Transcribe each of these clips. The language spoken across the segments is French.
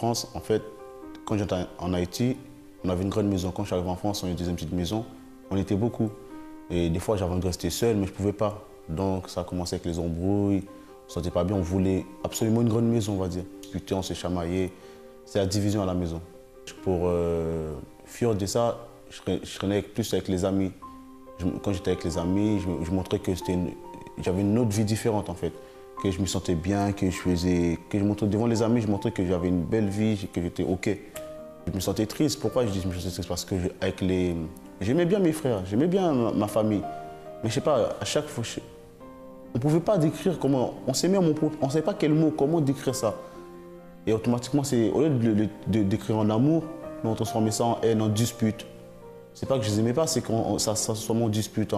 France, en fait, quand j'étais en Haïti, on avait une grande maison. Quand je suis arrivé en France, on était dans une petite maison. On était beaucoup. Et des fois, j'avais envie de rester seul, mais je ne pouvais pas. Donc, ça a commencé avec les embrouilles. On ne se sentait pas bien. On voulait absolument une grande maison, on va dire. Putain, on s'est chamaillé. C'est la division à la maison. Pour fuir de ça, je traînais plus avec les amis. Quand j'étais avec les amis, je montrais que j'avais une autre vie différente, en fait. Que je me sentais bien, que je montrais devant les amis, je montrais que j'avais une belle vie, que j'étais OK. Je me sentais triste. Pourquoi je dis que je me sentais triste? Parce que j'aimais bien mes frères, j'aimais bien ma famille. Mais je sais pas, à chaque fois, on ne pouvait pas décrire comment. On s'aimait, on ne savait pas quel mot, comment décrire ça. Et automatiquement, au lieu de décrire en amour, on transformait ça en haine, en dispute. C'est pas que je les aimais pas, c'est que ça se transformait en dispute.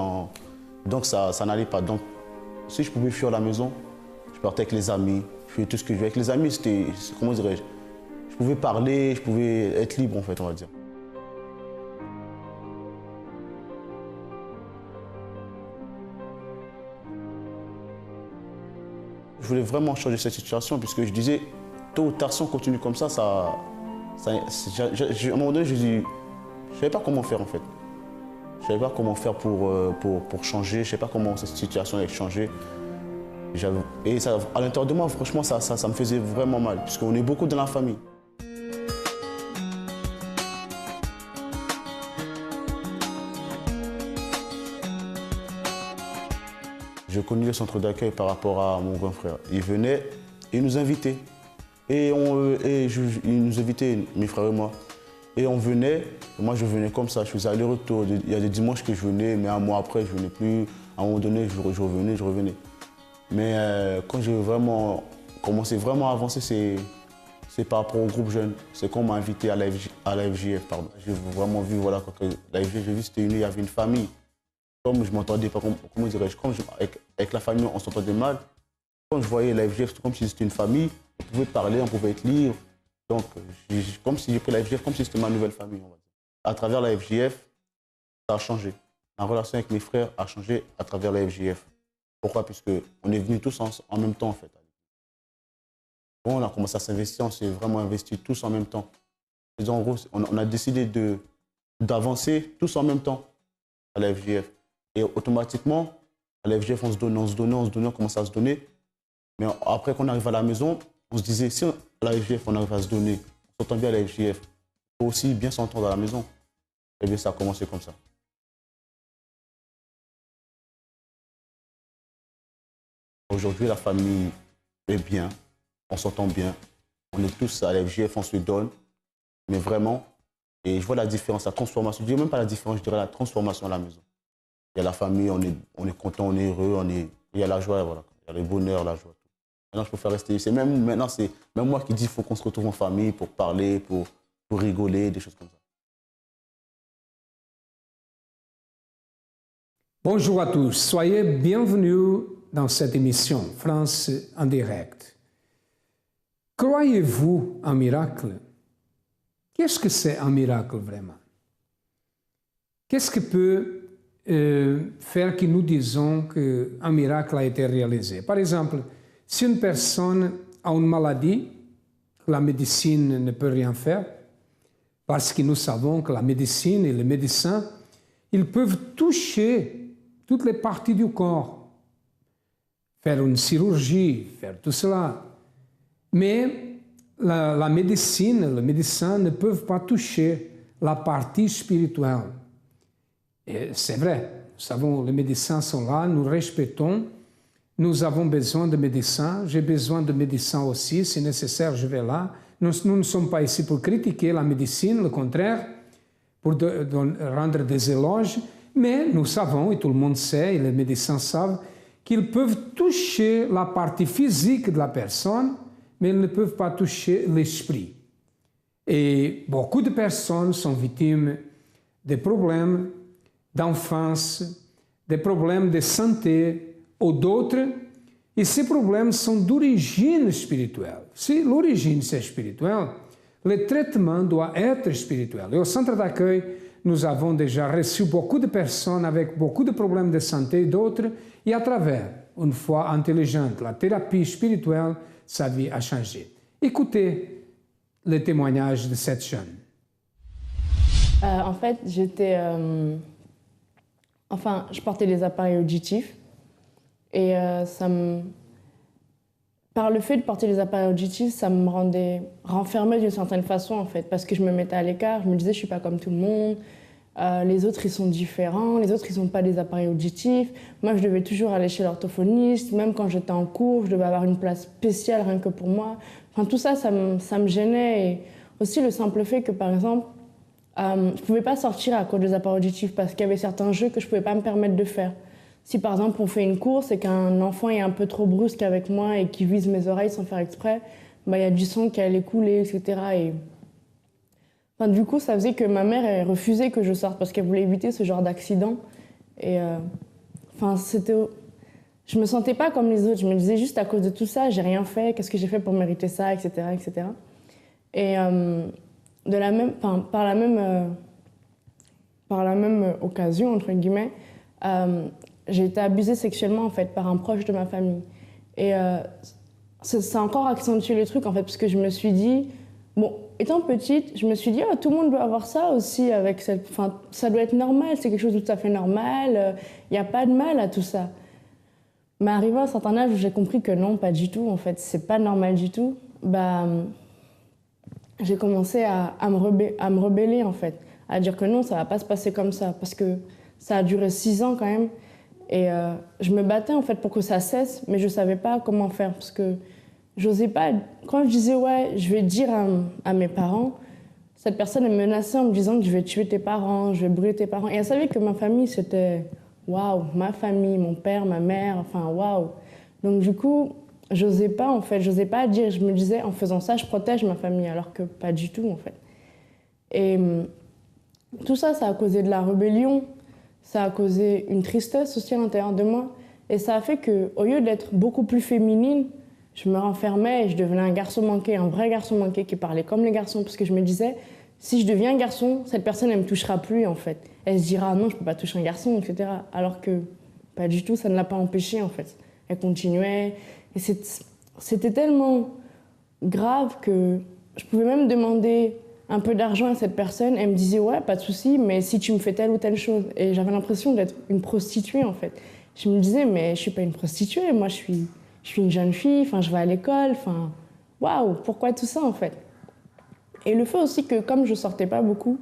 Donc ça n'allait pas. Donc si je pouvais fuir la maison, je partais avec les amis, je faisais tout ce que je voulais. Avec les amis, c'était, comment dirais-je, je pouvais parler, je pouvais être libre en fait, on va dire. Je voulais vraiment changer cette situation puisque je disais, tôt ou tard, si on continue comme ça, à un moment donné, je ne savais pas comment faire en fait. Je ne savais pas comment faire pour changer, je ne savais pas comment cette situation allait changer. Et ça, à l'intérieur de moi, franchement, ça me faisait vraiment mal, puisqu'on est beaucoup dans la famille. Je connais le centre d'accueil par rapport à mon grand frère. Il venait, il nous invitait. Il nous invitait, mes frères et moi. Et on venait, moi je venais comme ça, je faisais aller-retour. Il y a des dimanches que je venais, mais un mois après, je ne venais plus. À un moment donné, je revenais. Mais quand j'ai vraiment commencé à avancer, c'est par rapport au groupe jeune. C'est qu'on m'a invité à la FJF. J'ai vraiment vu, voilà, que la FJF, j'ai vu, il y avait une famille. Comme je m'entendais pas, comment dirais-je, avec la famille, on s'entendait mal. Quand je voyais la FJF, c'est comme si c'était une famille, on pouvait parler, on pouvait être libre. Donc, comme si j'ai pris la FJF, comme si c'était ma nouvelle famille, on va dire. À travers la FJF, ça a changé. La relation avec mes frères a changé à travers la FJF. Pourquoi? Puisqu'on est venus tous en même temps, en fait. Bon, on a commencé à s'investir, on s'est vraiment investi tous en même temps. En gros, on a décidé d'avancer tous en même temps à la FJF. Et automatiquement, à la FJF, on se donnait, on commençait à se donner. Mais après qu'on arrive à la maison, on se disait, si à la FJF, on arrive à se donner, on s'entend bien à la FJF, il faut aussi bien s'entendre à la maison. Et bien, ça a commencé comme ça. Aujourd'hui, la famille est bien, on s'entend bien, on est tous à la FJF, on se donne, mais vraiment, et je vois la différence, la transformation, je ne dis même pas la différence, je dirais la transformation à la maison. Il y a la famille, on est content, on est heureux, il y a la joie, voilà. Il y a le bonheur, la joie. Maintenant, je préfère rester. C'est même moi qui dis qu'il faut qu'on se retrouve en famille pour parler, pour rigoler, des choses comme ça. Bonjour à tous, soyez bienvenus dans cette émission France en direct. Croyez-vous en miracle? Qu'est-ce que c'est un miracle vraiment? Qu'est-ce qui peut faire que nous disons qu'un miracle a été réalisé? Par exemple, si une personne a une maladie, que la médecine ne peut rien faire, parce que nous savons que la médecine et les médecins, ils peuvent toucher toutes les parties du corps, faire une chirurgie, faire tout cela. Mais la médecine, les médecins ne peuvent pas toucher la partie spirituelle. Et c'est vrai, nous savons, les médecins sont là, nous respectons, nous avons besoin de médecins, j'ai besoin de médecins aussi, si nécessaire, je vais là. Nous ne sommes pas ici pour critiquer la médecine, le contraire, pour rendre des éloges, mais nous savons, et tout le monde sait, et les médecins savent, qu'ils peuvent toucher la partie physique de la personne, mais ils ne peuvent pas toucher l'esprit. Et beaucoup de personnes sont victimes de problèmes d'enfance, des problèmes de santé ou d'autres, et ces problèmes sont d'origine spirituelle. Si l'origine c'est spirituelle, le traitement doit être spirituel. Et au centre d'accueil, nous avons déjà reçu beaucoup de personnes avec beaucoup de problèmes de santé et d'autres, et à travers une foi intelligente, la thérapie spirituelle, sa vie a changé. Écoutez le témoignage de cette jeune? En fait, je portais des appareils auditifs et par le fait de porter des appareils auditifs, ça me renfermait d'une certaine façon en fait, parce que je me mettais à l'écart, je me disais je suis pas comme tout le monde, les autres ils sont différents, les autres ils n'ont pas des appareils auditifs, moi je devais toujours aller chez l'orthophoniste, même quand j'étais en cours, je devais avoir une place spéciale rien que pour moi. Enfin tout ça, ça me gênait et aussi le simple fait que par exemple, je pouvais pas sortir à cause des appareils auditifs parce qu'il y avait certains jeux que je pouvais pas me permettre de faire. Si par exemple on fait une course et qu'un enfant est un peu trop brusque avec moi et qui vise mes oreilles sans faire exprès, bah, y a du sang qui allait couler, etc. Et... Enfin, du coup, ça faisait que ma mère elle refusait que je sorte parce qu'elle voulait éviter ce genre d'accident. Et je me sentais pas comme les autres. Je me disais juste à cause de tout ça, j'ai rien fait, qu'est-ce que j'ai fait pour mériter ça, etc. etc. Et par la même occasion, entre guillemets, j'ai été abusée sexuellement en fait par un proche de ma famille. Et ça a encore accentué le truc en fait, parce que je me suis dit, bon, étant petite, je me suis dit, oh, tout le monde doit avoir ça aussi, ça doit être normal, c'est quelque chose de tout à fait normal, il n'y a pas de mal à tout ça. Mais arrivé à un certain âge où j'ai compris que non, pas du tout, en fait, c'est pas normal du tout, j'ai commencé à me rebeller en fait, à dire que non, ça va pas se passer comme ça, parce que ça a duré 6 ans quand même. Et je me battais en fait pour que ça cesse, mais je savais pas comment faire parce que j'osais pas. Quand je disais ouais, je vais dire à mes parents, cette personne elle me menaçait en me disant que je vais tuer tes parents, je vais brûler tes parents. Et elle savait que ma famille c'était waouh, ma famille, mon père, ma mère, enfin waouh. Donc du coup, j'osais pas en fait, j'osais pas dire. Je me disais en faisant ça, je protège ma famille, alors que pas du tout en fait. Et tout ça, ça a causé de la rébellion. Ça a causé une tristesse aussi à l'intérieur de moi. Et ça a fait qu'au lieu d'être beaucoup plus féminine, je me renfermais et je devenais un garçon manqué, un vrai garçon manqué qui parlait comme les garçons. Parce que je me disais, si je deviens un garçon, cette personne, elle ne me touchera plus en fait. Elle se dira, non, je ne peux pas toucher un garçon, etc. Alors que pas du tout, ça ne l'a pas empêchée en fait. Elle continuait. Et c'était tellement grave que je pouvais même demander un peu d'argent à cette personne, elle me disait ouais, pas de souci, mais si tu me fais telle ou telle chose. Et j'avais l'impression d'être une prostituée en fait. Je me disais mais je suis pas une prostituée, moi je suis une jeune fille, enfin je vais à l'école, enfin waouh, pourquoi tout ça en fait. Et le fait aussi que comme je sortais pas beaucoup,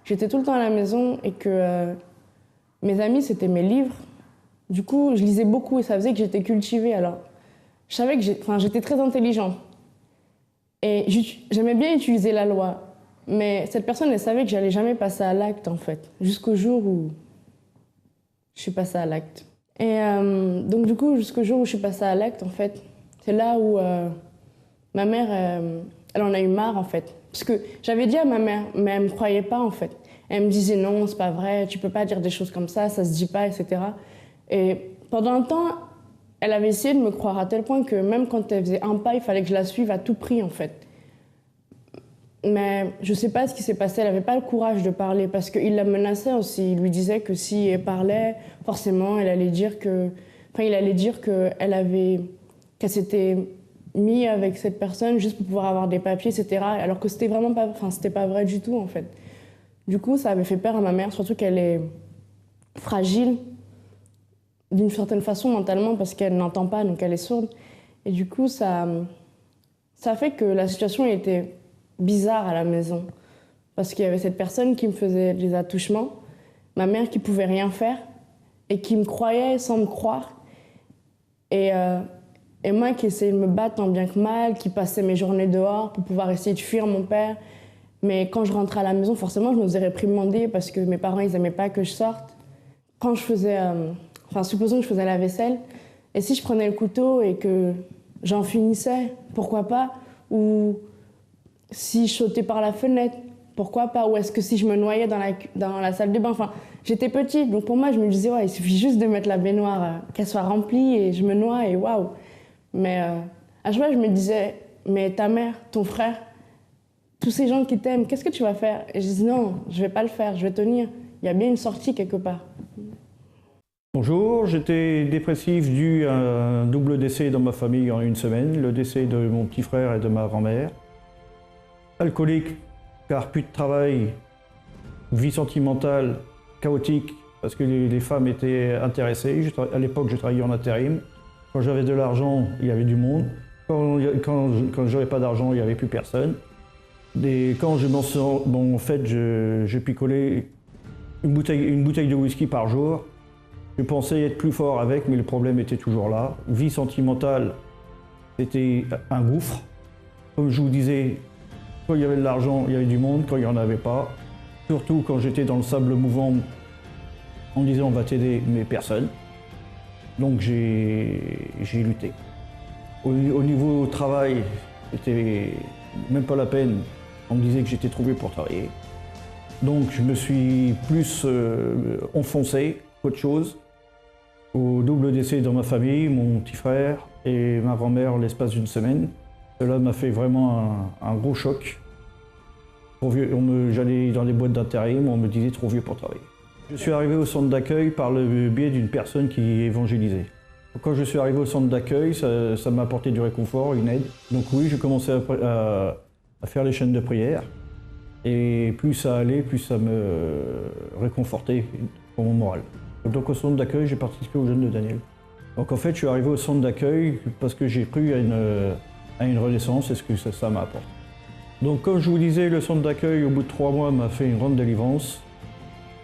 j'étais tout le temps à la maison et que mes amis c'était mes livres. Du coup je lisais beaucoup et ça faisait que j'étais cultivée. Alors je savais que j'étais très intelligente et j'aimais bien utiliser la loi. Mais cette personne, elle savait que j'allais jamais passer à l'acte, en fait, jusqu'au jour où je suis passée à l'acte. Et donc, du coup, jusqu'au jour où je suis passée à l'acte, en fait, c'est là où ma mère, elle en a eu marre, en fait. Parce que j'avais dit à ma mère, mais elle me croyait pas, en fait. Elle me disait non, c'est pas vrai, tu peux pas dire des choses comme ça se dit pas, etc. Et pendant un temps, elle avait essayé de me croire à tel point que même quand elle faisait un pas, il fallait que je la suive à tout prix, en fait. Mais je ne sais pas ce qui s'est passé, elle n'avait pas le courage de parler parce qu'il la menaçait aussi. Il lui disait que si elle parlait, forcément, il allait dire qu'elle s'était mise avec cette personne juste pour pouvoir avoir des papiers, etc. Alors que c'était vraiment pas, c'était pas vrai du tout en fait. Du coup, ça avait fait peur à ma mère, surtout qu'elle est fragile d'une certaine façon mentalement parce qu'elle n'entend pas, donc elle est sourde. Et du coup, ça fait que la situation était bizarre à la maison parce qu'il y avait cette personne qui me faisait des attouchements, ma mère qui pouvait rien faire et qui me croyait sans me croire et moi qui essayais de me battre tant bien que mal, qui passais mes journées dehors pour pouvoir essayer de fuir mon père, mais quand je rentrais à la maison forcément je me faisais réprimander parce que mes parents ils aimaient pas que je sorte. Quand je faisais supposons que je faisais la vaisselle et si je prenais le couteau et que j'en finissais, pourquoi pas, ou si je sautais par la fenêtre, pourquoi pas? Ou est-ce que si je me noyais dans la salle de bain? Enfin, j'étais petite, donc pour moi, je me disais, ouais, il suffit juste de mettre la baignoire, qu'elle soit remplie, et je me noie, et waouh! Mais à chaque fois, je me disais, mais ta mère, ton frère, tous ces gens qui t'aiment, qu'est-ce que tu vas faire? Et je dis, non, je vais pas le faire, je vais tenir. Il y a bien une sortie quelque part. Bonjour, j'étais dépressif dû à un double décès dans ma famille en une semaine, le décès de mon petit frère et de ma grand-mère. alcoolique, car plus de travail, vie sentimentale chaotique, parce que les femmes étaient intéressées. À l'époque, je travaillais en intérim. Quand j'avais de l'argent, il y avait du monde. Quand je n'avais pas d'argent, il n'y avait plus personne. Et quand je m'en sors, bon, en fait, j'ai picolé une bouteille de whisky par jour. Je pensais être plus fort avec, mais le problème était toujours là. Vie sentimentale, c'était un gouffre. Comme je vous disais, quand il y avait de l'argent, il y avait du monde. Quand il n'y en avait pas, surtout quand j'étais dans le sable mouvant, on me disait on va t'aider, mais personne. Donc j'ai lutté. Au niveau travail, c'était même pas la peine. On me disait que j'étais trouvé pour travailler. Donc je me suis plus enfoncé qu'autre chose. Au double décès dans ma famille, mon petit frère et ma grand-mère l'espace d'une semaine. Cela m'a fait vraiment un gros choc. J'allais dans les boîtes d'intérim, on me disait trop vieux pour travailler. Je suis arrivé au centre d'accueil par le biais d'une personne qui évangélisait. Quand je suis arrivé au centre d'accueil, ça m'a apporté du réconfort, une aide. Donc oui, j'ai commencé à faire les chaînes de prière. Et plus ça allait, plus ça me réconfortait pour mon moral. Donc au centre d'accueil, j'ai participé aux Jeunes de Daniel. Donc en fait, je suis arrivé au centre d'accueil parce que j'ai cru à une renaissance et ce que ça m'apporte. Donc comme je vous disais, le centre d'accueil, au bout de 3 mois, m'a fait une grande délivrance.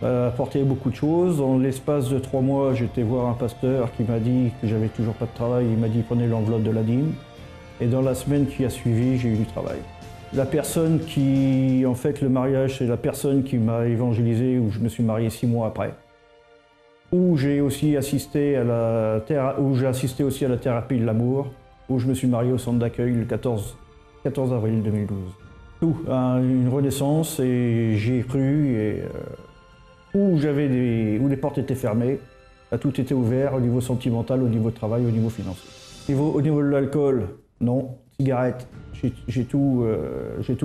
Ça a apporté beaucoup de choses. En l'espace de 3 mois, j'étais voir un pasteur qui m'a dit que j'avais toujours pas de travail. Il m'a dit prenez l'enveloppe de la dîme. Et dans la semaine qui a suivi, j'ai eu du travail. La personne qui, en fait, le mariage, c'est la personne qui m'a évangélisé, où je me suis marié 6 mois après. Où j'ai aussi assisté aussi à la thérapie de l'amour, où je me suis marié au centre d'accueil le 14 avril 2012. Tout, une renaissance, et j'ai cru, et où les portes étaient fermées, tout était ouvert au niveau sentimental, au niveau travail, au niveau financier. Au niveau de l'alcool, non. Cigarette, j'ai tout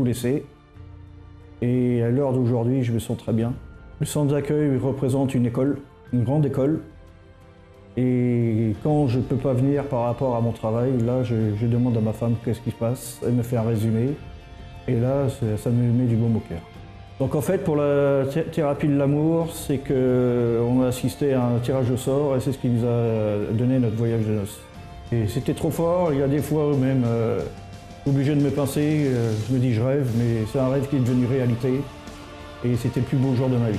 laissé. Et à l'heure d'aujourd'hui, je me sens très bien. Le centre d'accueil représente une école, une grande école. Et quand je ne peux pas venir par rapport à mon travail, là, je demande à ma femme qu'est-ce qui se passe. Elle me fait un résumé. Et là, ça me met du baume au cœur. Donc en fait, pour la thérapie de l'amour, c'est qu'on a assisté à un tirage au sort et c'est ce qui nous a donné notre voyage de noces. Et c'était trop fort, il y a des fois où même obligé de me pincer, je me dis je rêve, mais c'est un rêve qui est devenu réalité et c'était le plus beau jour de ma vie.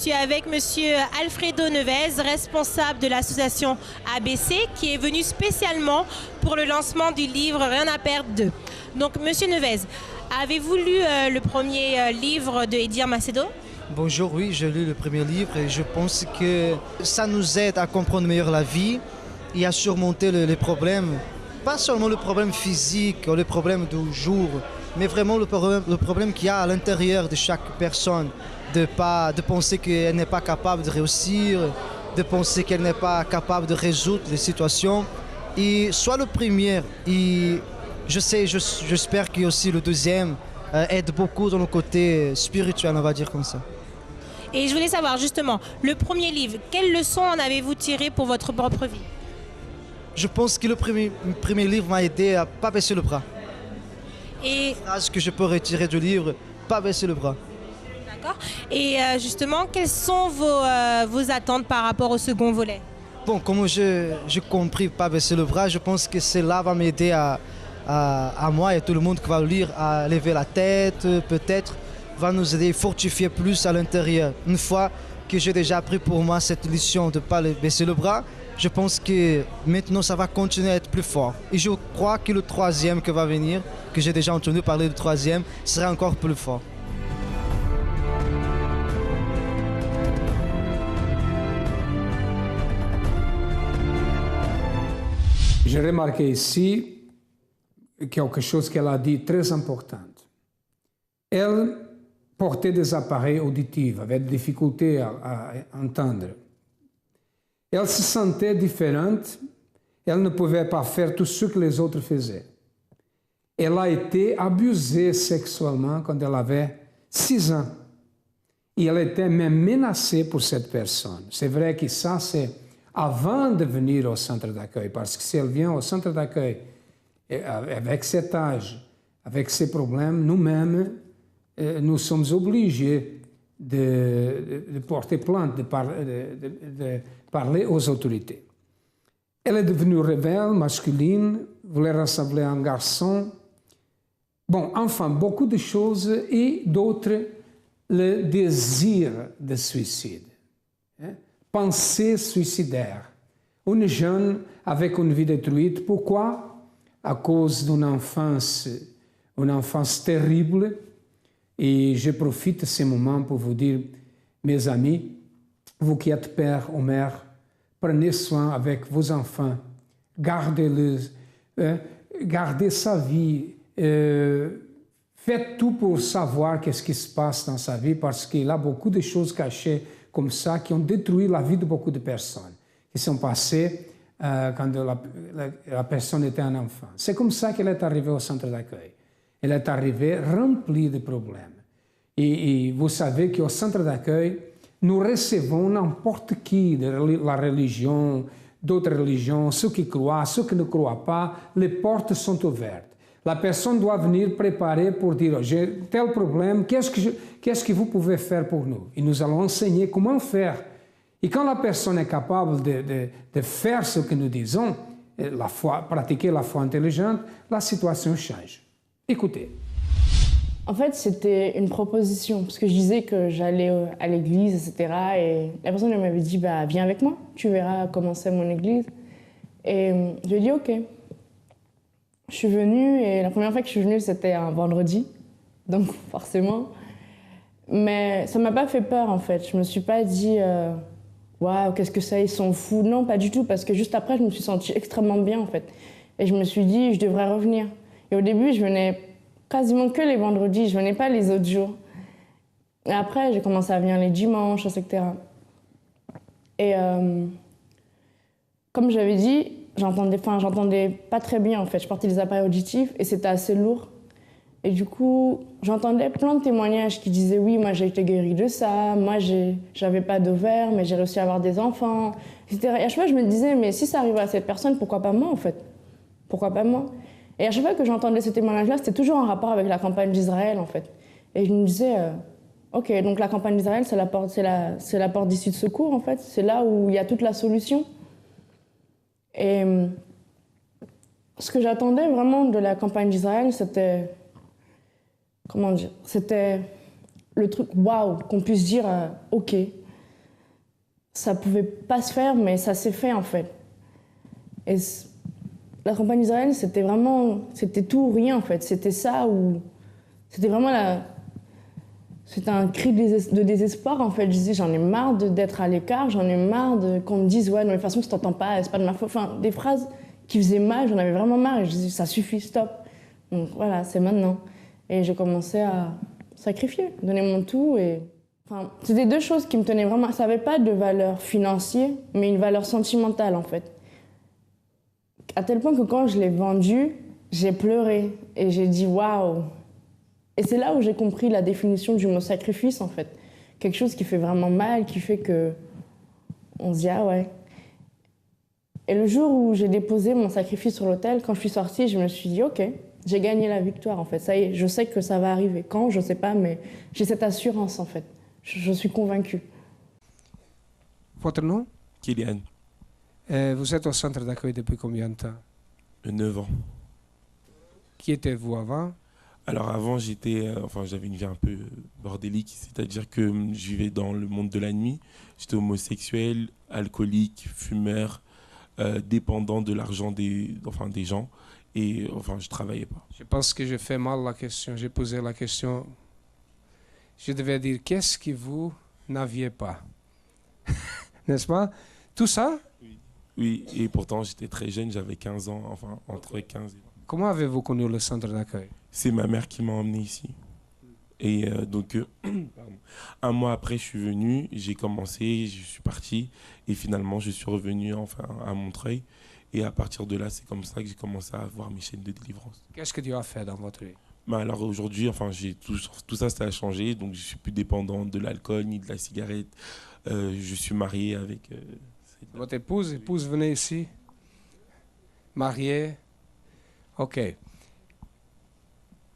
Je suis avec monsieur Alfredo Nevez, responsable de l'association ABC, qui est venu spécialement pour le lancement du livre Rien à perdre 2. Donc monsieur Nevez, avez-vous lu le premier livre de Edir Macedo? Bonjour, oui, j'ai lu le premier livre et je pense que ça nous aide à comprendre mieux la vie et à surmonter les problèmes, pas seulement le problème physique ou le problème du jour, mais vraiment le problème qu'il y a à l'intérieur de chaque personne. De penser qu'elle n'est pas capable de réussir, de penser qu'elle n'est pas capable de résoudre les situations. Et soit le premier, et j'espère que aussi le deuxième aide beaucoup dans le côté spirituel, on va dire comme ça. Et je voulais savoir justement, le premier livre, quelles leçons en avez-vous tirées pour votre propre vie? Je pense que le premier livre m'a aidé à ne pas baisser le bras. Et la phrase que je peux retirer du livre, pas baisser le bras. Et justement, quelles sont vos attentes par rapport au second volet? Bon, comme j'ai compris, pas baisser le bras, je pense que cela va m'aider à moi et tout le monde qui va le lire à lever la tête, peut-être, va nous aider à fortifier plus à l'intérieur. Une fois que j'ai déjà appris pour moi cette leçon de ne pas baisser le bras, je pense que maintenant ça va continuer à être plus fort. Et je crois que le troisième qui va venir, que j'ai déjà entendu parler du troisième, sera encore plus fort. J'ai remarqué ici quelque chose qu'elle a dit très important. Elle portait des appareils auditifs, avait des difficultés à entendre. Elle se sentait différente, elle ne pouvait pas faire tout ce que les autres faisaient. Elle a été abusée sexuellement quand elle avait 6 ans. Et elle était même menacée pour cette personne. C'est vrai que ça, c'est avant de venir au centre d'accueil, parce que si elle vient au centre d'accueil avec cet âge, avec ces problèmes, nous-mêmes, nous sommes obligés de porter plainte, de parler aux autorités. Elle est devenue rebelle, masculine, voulait ressembler à un garçon. Bon, enfin, beaucoup de choses et d'autres, le désir de suicide, pensée suicidaire. Une jeune avec une vie détruite, pourquoi? À cause d'une enfance terrible. Et je profite de ce moment pour vous dire, mes amis, vous qui êtes père ou mère, prenez soin avec vos enfants, gardez-les, gardez sa vie, faites tout pour savoir qu'est-ce qui se passe dans sa vie, parce qu'il a beaucoup de choses cachées comme ça qui ont détruit la vie de beaucoup de personnes, qui sont passées quand la personne était un enfant. C'est comme ça qu'elle est arrivée au centre d'accueil. Elle est arrivée remplie de problèmes. Et vous savez qu'au centre d'accueil, nous recevons n'importe qui de la religion, d'autres religions, ceux qui croient, ceux qui ne croient pas, les portes sont ouvertes. La personne doit venir préparer pour dire, j'ai tel problème, qu'est-ce que vous pouvez faire pour nous? Et nous allons enseigner comment faire. Et quand la personne est capable de faire ce que nous disons, pratiquer la foi intelligente, la situation change. Écoutez. En fait, c'était une proposition, parce que je disais que j'allais à l'église, etc. Et la personne elle m'avait dit, bah, viens avec moi, tu verras comment c'est mon église. Et je lui ai dit, ok. Je suis venue, et la première fois que je suis venue, c'était un vendredi, donc forcément. Mais ça ne m'a pas fait peur, en fait. Je ne me suis pas dit, waouh, qu'est-ce que ça, ils sont fous. Non, pas du tout, parce que juste après, je me suis sentie extrêmement bien, en fait. Et je me suis dit, je devrais revenir. Et au début, je venais quasiment que les vendredis, je venais pas les autres jours. Et après, j'ai commencé à venir les dimanches, etc. Et comme j'avais dit, j'entendais pas très bien en fait. Je portais des appareils auditifs et c'était assez lourd. Et du coup, j'entendais plein de témoignages qui disaient oui, moi j'ai été guérie de ça, moi j'avais pas d'ovaire, mais j'ai réussi à avoir des enfants, etc. Et à chaque fois, je me disais, mais si ça arrive à cette personne, pourquoi pas moi en fait? Pourquoi pas moi? Et à chaque fois que j'entendais ces témoignages-là, c'était toujours en rapport avec la campagne d'Israël, en fait. Et je me disais, ok, donc la campagne d'Israël, c'est la porte d'issue de secours, en fait. C'est là où il y a toute la solution. Et ce que j'attendais vraiment de la campagne d'Israël, c'était... Comment dire? C'était le truc, waouh, qu'on puisse dire, ok, ça pouvait pas se faire, mais ça s'est fait, en fait. Et la campagne d'Israël, c'était tout ou rien en fait. C'était ça ou c'était vraiment c'était un cri de désespoir en fait. Je disais j'en ai marre d'être à l'écart, j'en ai marre qu'on me dise ouais, non, de toute façon, si t'entends pas, c'est pas de ma faute. Enfin, des phrases qui faisaient mal, j'en avais vraiment marre et je disais ça suffit, stop. Donc voilà, c'est maintenant. Et j'ai commencé à sacrifier, donner mon tout et enfin, c'était 2 choses qui me tenaient vraiment. Ça n'avait pas de valeur financière, mais une valeur sentimentale en fait. À tel point que quand je l'ai vendu, j'ai pleuré et j'ai dit waouh. Et c'est là où j'ai compris la définition du mot sacrifice en fait. Quelque chose qui fait vraiment mal, qui fait que on se dit ah ouais. Et le jour où j'ai déposé mon sacrifice sur l'autel, quand je suis sortie, je me suis dit ok, j'ai gagné la victoire en fait. Ça y est, je sais que ça va arriver. Quand, je sais pas, mais j'ai cette assurance en fait. Je suis convaincue. Votre nom? Kylian. Vous êtes au centre d'accueil depuis combien de temps? 9 ans. Qui étiez-vous avant? Alors avant, j'avais une vie un peu bordélique, c'est-à-dire que je vivais dans le monde de la nuit. J'étais homosexuel, alcoolique, fumeur, dépendant de l'argent des gens. Et enfin, je travaillais pas. Je pense que j'ai fait mal la question. J'ai posé la question. Je devais dire qu'est-ce que vous n'aviez pas? N'est-ce pas? Tout ça? Oui, et pourtant j'étais très jeune, j'avais 15 ans, enfin entre 15 et 20. Comment avez-vous connu le centre d'accueil? C'est ma mère qui m'a emmené ici. Et donc, pardon. Un mois après, je suis venu, j'ai commencé, je suis parti. Et finalement, je suis revenu enfin, à Montreuil. Et à partir de là, c'est comme ça que j'ai commencé à avoir mes chaînes de délivrance. Qu'est-ce que Dieu a fait dans votre vie? Bah alors aujourd'hui, enfin, tout ça, ça a changé. Donc, je suis plus dépendant de l'alcool ni de la cigarette. Je suis marié avec... Votre épouse venait ici, mariée. Ok.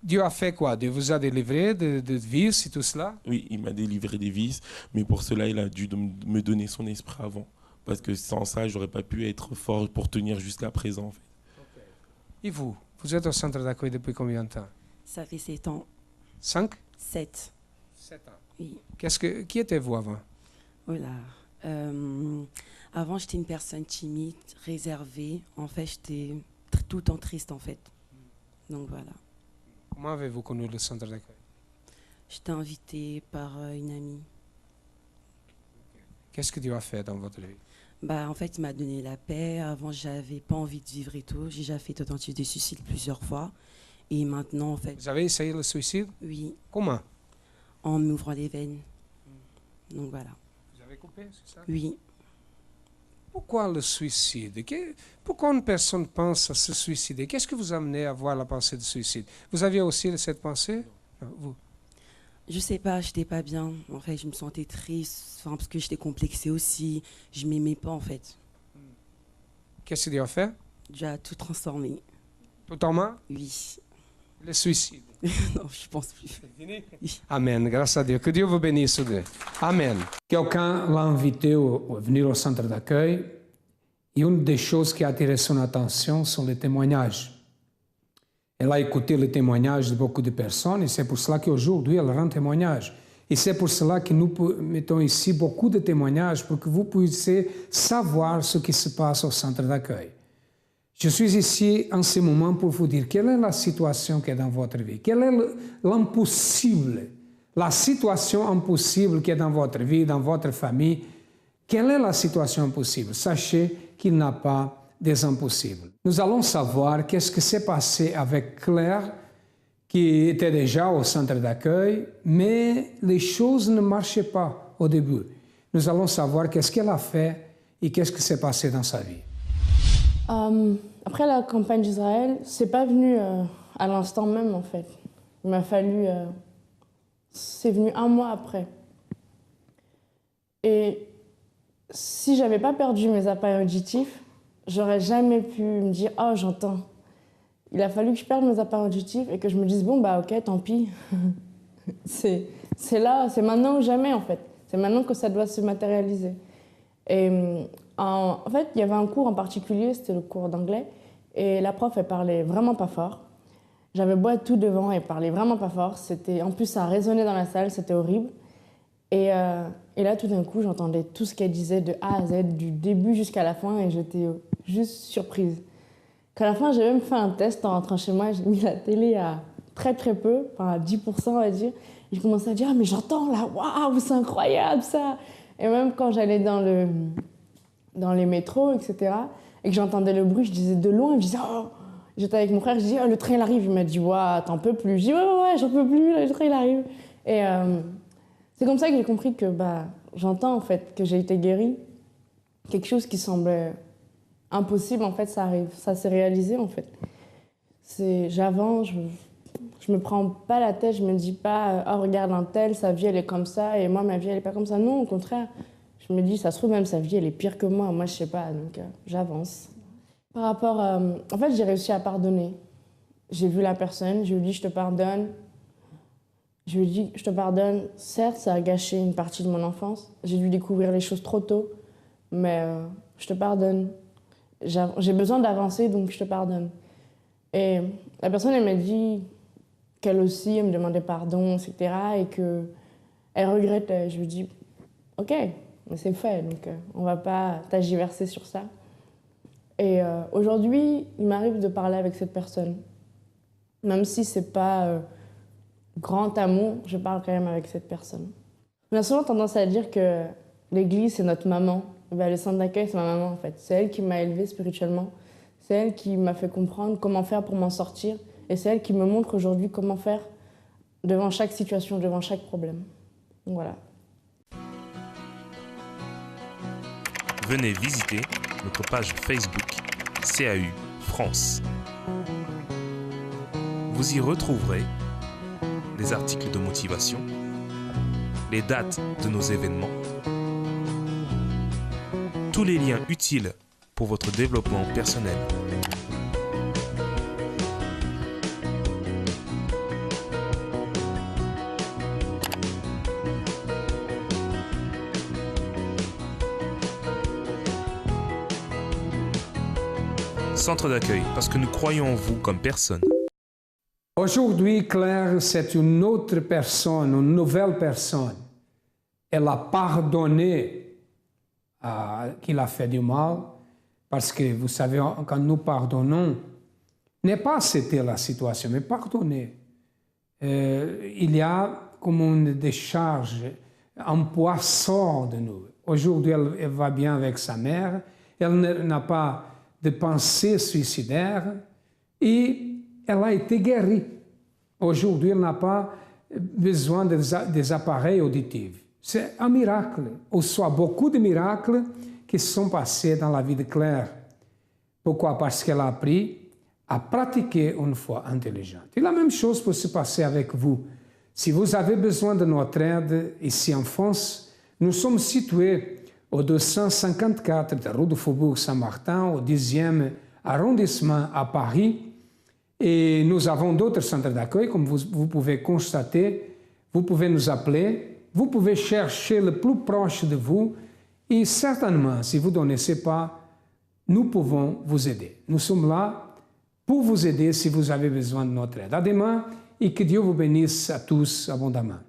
Dieu a fait quoi? Dieu vous a délivré de vices et tout cela? Oui, il m'a délivré des vices, mais pour cela, il a dû me donner son esprit avant. Parce que sans ça, j'aurais pas pu être fort pour tenir jusqu'à présent. En fait. Okay. Et vous êtes au centre d'accueil depuis combien de temps? Ça fait 7 ans. 5? 7. 7 ans. Oui. Qui étiez-vous avant? Voilà. Avant, j'étais une personne timide, réservée. En fait, j'étais tout le temps triste, en fait. Donc voilà. Comment avez-vous connu le centre d'accueil? J'étais invitée par une amie. Qu'est-ce que Dieu a fait dans votre vie? En fait, il m'a donné la paix. Avant, j'avais pas envie de vivre et tout. J'ai déjà fait tentative de suicide plusieurs fois. Et maintenant, en fait... Vous avez essayé le suicide? Oui. Comment? En m'ouvrant les veines. Donc voilà. Vous avez coupé, c'est ça? Oui. Pourquoi le suicide? Pourquoi une personne pense à se suicider? Qu'est-ce que vous a amené à avoir la pensée de suicide? Vous aviez aussi cette pensée? Non, vous? Je sais pas, j'étais pas bien. En fait, je me sentais triste, parce que j'étais complexée aussi. Je m'aimais pas, en fait. Qu'est-ce que Dieu a fait? Dieu a tout transformé. Tout en main? Oui. Le suicide? Non, je pense plus. Amen, grâce à Dieu. Que Dieu vous bénisse. Amen. Quelqu'un l'a invité à venir au centre d'accueil et une des choses qui a attiré son attention sont les témoignages. Elle a écouté les témoignages de beaucoup de personnes et c'est pour cela qu'aujourd'hui elle rend témoignage. Et c'est pour cela que nous mettons ici beaucoup de témoignages pour que vous puissiez savoir ce qui se passe au centre d'accueil. Je suis ici en ce moment pour vous dire quelle est la situation qui est dans votre vie, quel est l'impossible, la situation impossible qui est dans votre vie, dans votre famille. Quelle est la situation impossible? Sachez qu'il n'y a pas des impossibles. Nous allons savoir qu'est-ce qui s'est passé avec Claire, qui était déjà au centre d'accueil, mais les choses ne marchaient pas au début. Nous allons savoir qu'est-ce qu'elle a fait et qu'est-ce qui s'est passé dans sa vie. Après la campagne d'Israël, c'est pas venu à l'instant même en fait. Il m'a fallu... c'est venu 1 mois après. Et si j'avais pas perdu mes appareils auditifs, j'aurais jamais pu me dire « Oh, j'entends ». Il a fallu que je perde mes appareils auditifs et que je me dise « Bon, bah ok, tant pis ». C'est là, c'est maintenant ou jamais en fait. C'est maintenant que ça doit se matérialiser. Et en fait, il y avait un cours en particulier, c'était le cours d'anglais, et la prof, elle parlait vraiment pas fort. J'avais beau être tout devant, elle parlait vraiment pas fort. En plus, ça résonnait dans la salle, c'était horrible. Et là, tout d'un coup, j'entendais tout ce qu'elle disait de A à Z, du début jusqu'à la fin, et j'étais juste surprise. À la fin, j'ai même fait un test en rentrant chez moi. J'ai mis la télé à très très peu, enfin à 10%, on va dire. Et j'ai commencé à dire « Ah, mais j'entends là, waouh, c'est incroyable ça !» Et même quand j'allais dans les métros, etc., et que j'entendais le bruit, je disais de loin, je disais « Oh !» J'étais avec mon frère, je dis « Oh, le train il arrive !» Il m'a dit « Waouh, t'en peux plus ?» Je dis « Ouais, j'en peux plus, là, le train il arrive !» Et c'est comme ça que j'ai compris que j'entends en fait, que j'ai été guérie. Quelque chose qui semblait impossible, en fait, ça arrive, ça s'est réalisé en fait. J'avance, je me prends pas la tête, je me dis pas « Oh, regarde un tel, sa vie elle est comme ça, et moi ma vie elle est pas comme ça ». Non, au contraire, je me dis « Ça se trouve même sa vie elle est pire que moi je sais pas », donc j'avance. Par rapport en fait, j'ai réussi à pardonner. J'ai vu la personne, je lui ai dit « Je te pardonne ». Je lui ai dit « Je te pardonne ». Certes, ça a gâché une partie de mon enfance. J'ai dû découvrir les choses trop tôt, mais je te pardonne. J'ai besoin d'avancer, donc je te pardonne. Et la personne, elle m'a dit qu'elle aussi, elle me demandait pardon, etc. Et qu'elle regrettait. Je lui ai dit « Ok, mais c'est fait, donc on ne va pas tergiverser sur ça ». Et aujourd'hui, il m'arrive de parler avec cette personne. Même si ce n'est pas grand amour, je parle quand même avec cette personne. On a souvent tendance à dire que l'église, c'est notre maman. Le centre d'accueil, c'est ma maman, en fait. C'est elle qui m'a élevée spirituellement. C'est elle qui m'a fait comprendre comment faire pour m'en sortir. Et c'est elle qui me montre aujourd'hui comment faire devant chaque situation, devant chaque problème. Donc voilà. Venez visiter notre page Facebook CAU France. Vous y retrouverez des articles de motivation, les dates de nos événements, tous les liens utiles pour votre développement personnel. Centre d'accueil, parce que nous croyons en vous comme personne. Aujourd'hui, Claire, c'est une autre personne, une nouvelle personne. Elle a pardonné qu'il a fait du mal, parce que vous savez, quand nous pardonnons, n'est pas accepter la situation, mais pardonner. Il y a comme une décharge, un poids sort de nous. Aujourd'hui, elle va bien avec sa mère, elle n'a pas de pensée suicidaire et elle a été guérie. Aujourd'hui, elle n'a pas besoin des appareils auditifs. C'est un miracle, ou soit beaucoup de miracles qui sont passés dans la vie de Claire. Pourquoi? Parce qu'elle a appris à pratiquer une foi intelligente. Et la même chose peut se passer avec vous. Si vous avez besoin de notre aide ici en France, nous sommes situés au 254 de rue du Faubourg Saint-Martin, au 10e arrondissement à Paris. Et nous avons d'autres centres d'accueil, comme vous pouvez constater. Vous pouvez nous appeler, vous pouvez chercher le plus proche de vous. Et certainement, si vous ne connaissez pas, nous pouvons vous aider. Nous sommes là pour vous aider si vous avez besoin de notre aide. À demain et que Dieu vous bénisse à tous abondamment.